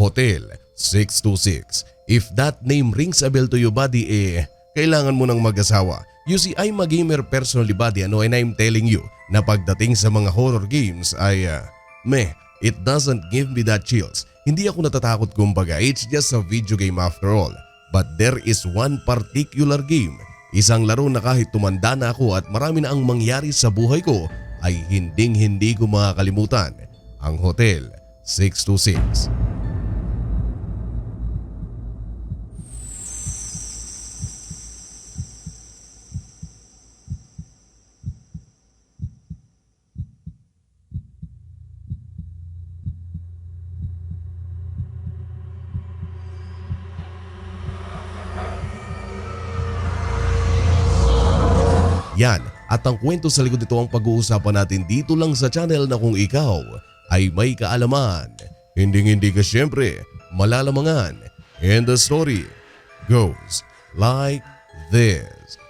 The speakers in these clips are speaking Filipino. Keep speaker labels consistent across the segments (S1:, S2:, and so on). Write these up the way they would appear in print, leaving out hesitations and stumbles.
S1: Hotel 626. If that name rings a bell to you buddy, kailangan mo ng mag-asawa. You see, I'm a gamer personally buddy and I'm telling you na pagdating sa mga horror games ay it doesn't give me that chills. Hindi ako natatakot kumbaga, it's just a video game after all. But there is one particular game, isang laro na kahit tumanda na ako at marami na ang mangyari sa buhay ko ay hindi ko makakalimutan, ang Hotel 626. Yan, at ang kwento sa likod nito ang pag-uusapan natin dito lang sa channel na kung ikaw ay may kaalaman, hindi ka syempre malalamangan. And the story goes like this.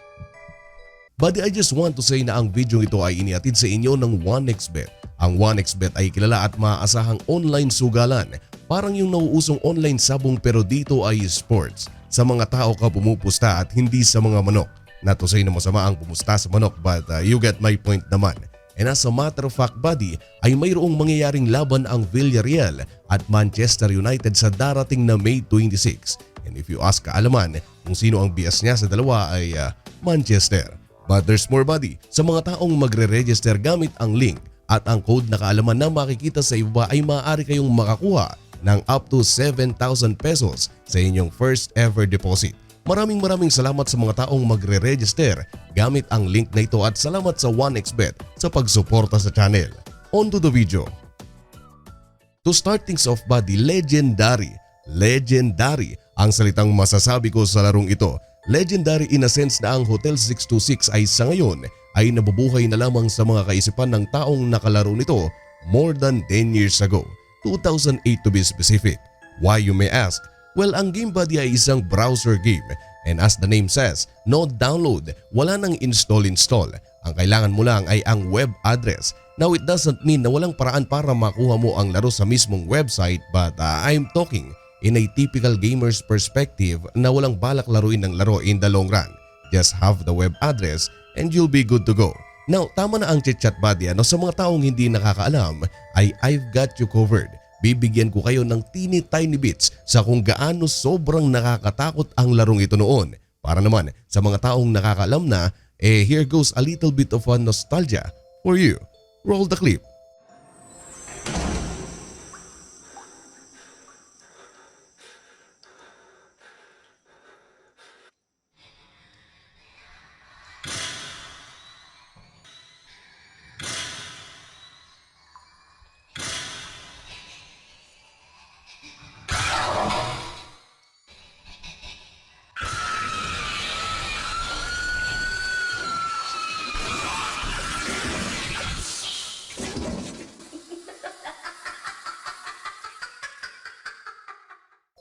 S1: Buddy, I just want to say na ang video ito ay inihatid sa inyo ng 1xBet. Ang 1xBet ay kilala at maaasahang online sugalan. Parang yung nauusong online sabong pero dito ay sports. Sa mga tao ka pumupusta at hindi sa mga manok. Not to say na masama ang pumusta sa manok but you get my point naman. And as a matter of fact buddy, ay mayroong mangyayaring laban ang Villarreal at Manchester United sa darating na May 26. And if you ask kaalaman kung sino ang bias niya sa dalawa ay Manchester. But there's more buddy, sa mga taong magre-register gamit ang link at ang code na kaalaman na makikita sa iba ay maaari kayong makakuha ng up to 7,000 pesos sa inyong first ever deposit. Maraming salamat sa mga taong magre-register gamit ang link na ito at salamat sa 1xBet sa pagsuporta sa channel. On to the video. To start things off buddy, legendary ang salitang masasabi ko sa larong ito. Legendary in a sense na ang Hotel 626 ay sa ngayon ay nabubuhay na lamang sa mga kaisipan ng taong nakalaro nito more than 10 years ago, 2008 to be specific. Why you may ask? Well, ang game buddy ay isang browser game and as the name says, no download, wala nang install. Ang kailangan mo lang ay ang web address. Now it doesn't mean na walang paraan para makuha mo ang laro sa mismong website but I'm talking in a typical gamer's perspective na walang balak laruin ng laro in the long run. Just have the web address and you'll be good to go. Now tama na ang chit-chat buddy, sa mga taong hindi nakakaalam ay I've got you covered. Bibigyan ko kayo ng tiny bits sa kung gaano sobrang nakakatakot ang larong ito noon. Para naman sa mga taong nakakaalam na, here goes a little bit of a nostalgia for you. Roll the clip.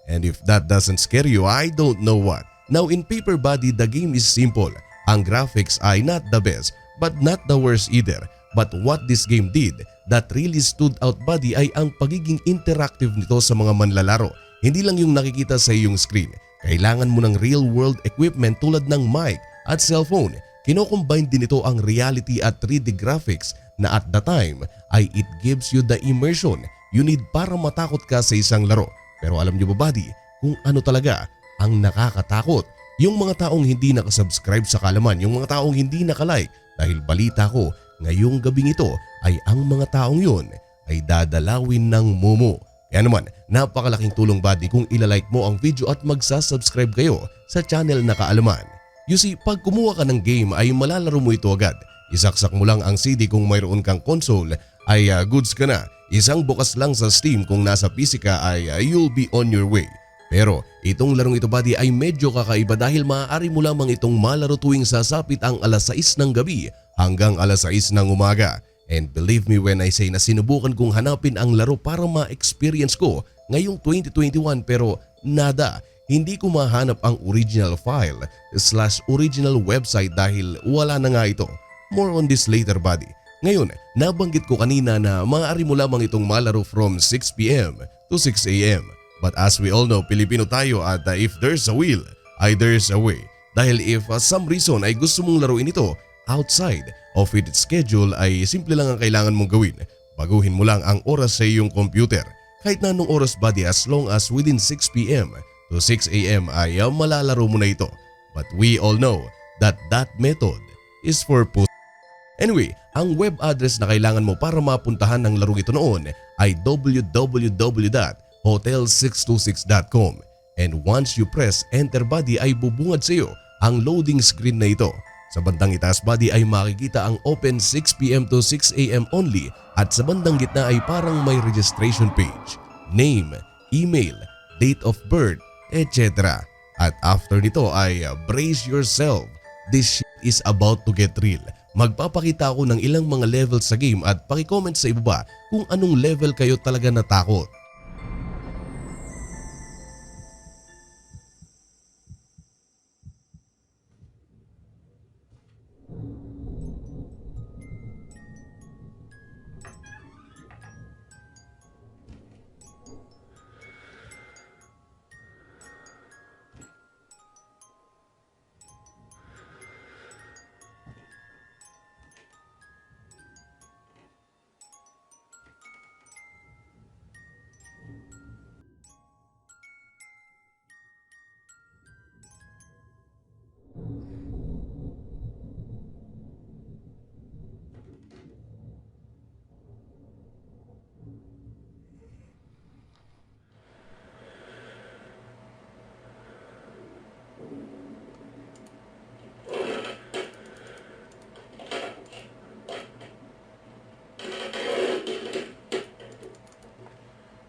S1: And if that doesn't scare you, I don't know what. Now in paper buddy, the game is simple. Ang graphics ay not the best, but not the worst either. But what this game did that really stood out buddy ay ang pagiging interactive nito sa mga manlalaro. Hindi lang yung nakikita sa iyong screen. Kailangan mo ng real world equipment tulad ng mic at cellphone. Kino-combine din ito ang reality at 3D graphics na at the time ay it gives you the immersion you need para matakot ka sa isang laro. Pero alam niyo ba buddy kung ano talaga ang nakakatakot? Yung mga taong hindi nakasubscribe sa kaalaman, yung mga taong hindi nakalike dahil balita ko ngayong gabing ito ay ang mga taong yun ay dadalawin ng Momo. Kaya naman napakalaking tulong buddy kung ilalike mo ang video at magsasubscribe kayo sa channel na kaalaman. You see, pag kumuha ka ng game ay malalaro mo ito agad. Isaksak mo lang ang CD kung mayroon kang console ay goods ka na. Isang bukas lang sa Steam kung nasa PC ka ay you'll be on your way. Pero itong larong ito buddy ay medyo kakaiba dahil maaari mo lamang itong malaro tuwing sasapit ang alas 6 ng gabi hanggang alas 6 ng umaga. And believe me when I say na sinubukan kong hanapin ang laro para ma-experience ko ngayong 2021 pero nada. Hindi ko mahanap ang original file / original website dahil wala na nga ito. More on this later buddy. Ngayon, nabanggit ko kanina na maaari mo lamang itong malaro from 6 PM to 6 AM. But as we all know, Pilipino tayo at if there's a will, ay there's a way. Dahil if some reason ay gusto mong laruin ito outside of its schedule ay simple lang ang kailangan mong gawin. Baguhin mo lang ang oras sa iyong computer. Kahit na anong oras buddy, as long as within 6 p.m. to 6 a.m. ay malalaro mo na ito. But we all know that that method is for pussy. Anyway, ang web address na kailangan mo para mapuntahan ng larong ito noon ay www.hotel626.com, and once you press enter buddy ay bubungad sa iyo ang loading screen na ito. Sa bandang itaas buddy ay makikita ang open 6 p.m. to 6 a.m. only, at sa bandang gitna ay parang may registration page, name, email, date of birth, etc. At after nito ay brace yourself. This shit is about to get real. Magpapakita ako ng ilang mga levels sa game at paki-comment sa ibaba kung anong level kayo talaga natakot.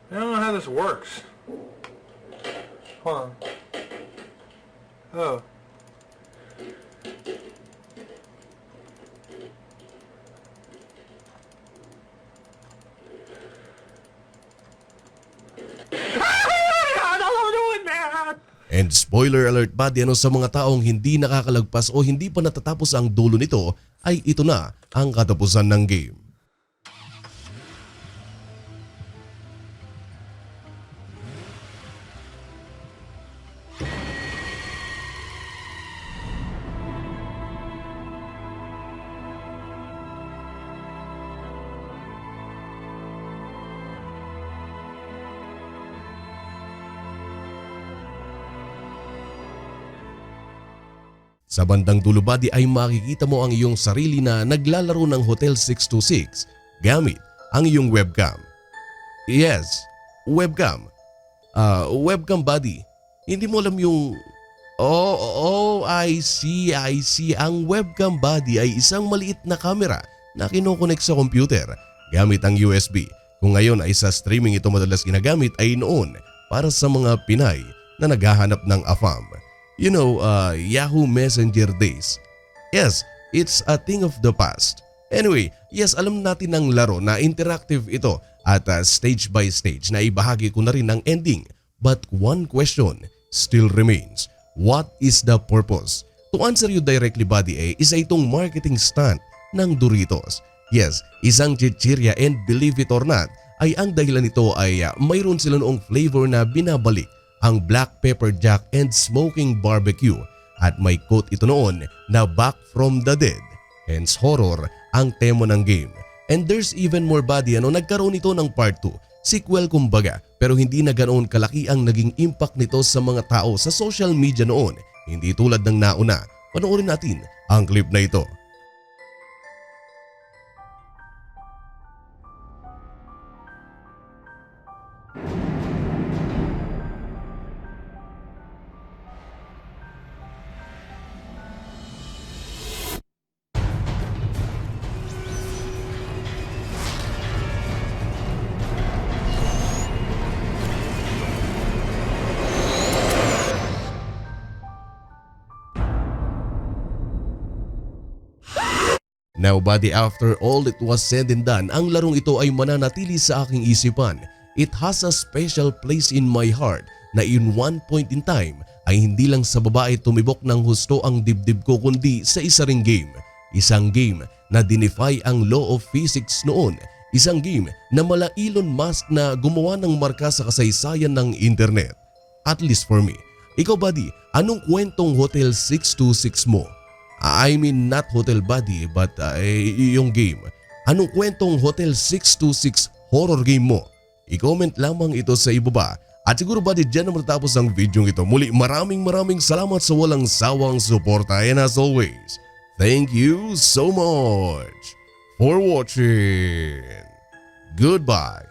S2: I don't know how this works. Hold on. Oh.
S1: And spoiler alert buddy, sa mga taong hindi nakakalagpas o hindi pa natatapos ang dulo nito ay ito na ang katapusan ng game. Sa bandang dulo buddy ay makikita mo ang iyong sarili na naglalaro ng Hotel 626 gamit ang iyong webcam. Yes, webcam. Webcam buddy. Hindi mo alam yung... I see. Ang webcam buddy ay isang maliit na camera na kinokonek sa computer gamit ang USB. Kung ngayon ay sa streaming ito madalas ginagamit, ay noon para sa mga Pinay na naghahanap ng AFAM. You know, Yahoo Messenger days. Yes, it's a thing of the past. Anyway, yes, alam natin ang laro na interactive ito at stage by stage na ibahagi ko na rin ang ending. But one question still remains. What is the purpose? To answer you directly buddy, isa itong marketing stunt ng Doritos. Yes, isang chichirya, and believe it or not, ay ang dahilan nito ay mayroon sila noong flavor na binabalik, ang black pepper jack and smoking barbecue, at may quote ito noon na back from the dead, hence horror ang tema ng game. And there's even more buddy, nagkaroon ito ng part 2, sequel kumbaga, pero hindi na ganoon kalaki ang naging impact nito sa mga tao sa social media noon, hindi tulad ng nauna. Panoorin natin ang clip na ito. Now buddy, after all it was said and done, ang larong ito ay mananatili sa aking isipan. It has a special place in my heart na in one point in time ay hindi lang sa babae tumibok ng husto ang dibdib ko, kundi sa isa ring game. Isang game na dinefy ang law of physics noon, Isang game na mala Elon Musk na gumawa ng marka sa kasaysayan ng internet. At least for me. Ikaw buddy, anong kwentong Hotel 626 mo? I mean not Hotel Buddy but yung game. Anong kwentong Hotel 626 horror game mo? I-comment lamang ito sa ibaba. At siguro buddy dyan na matapos ang video ito. Muli maraming salamat sa walang sawang suporta. And as always, thank you so much for watching. Goodbye.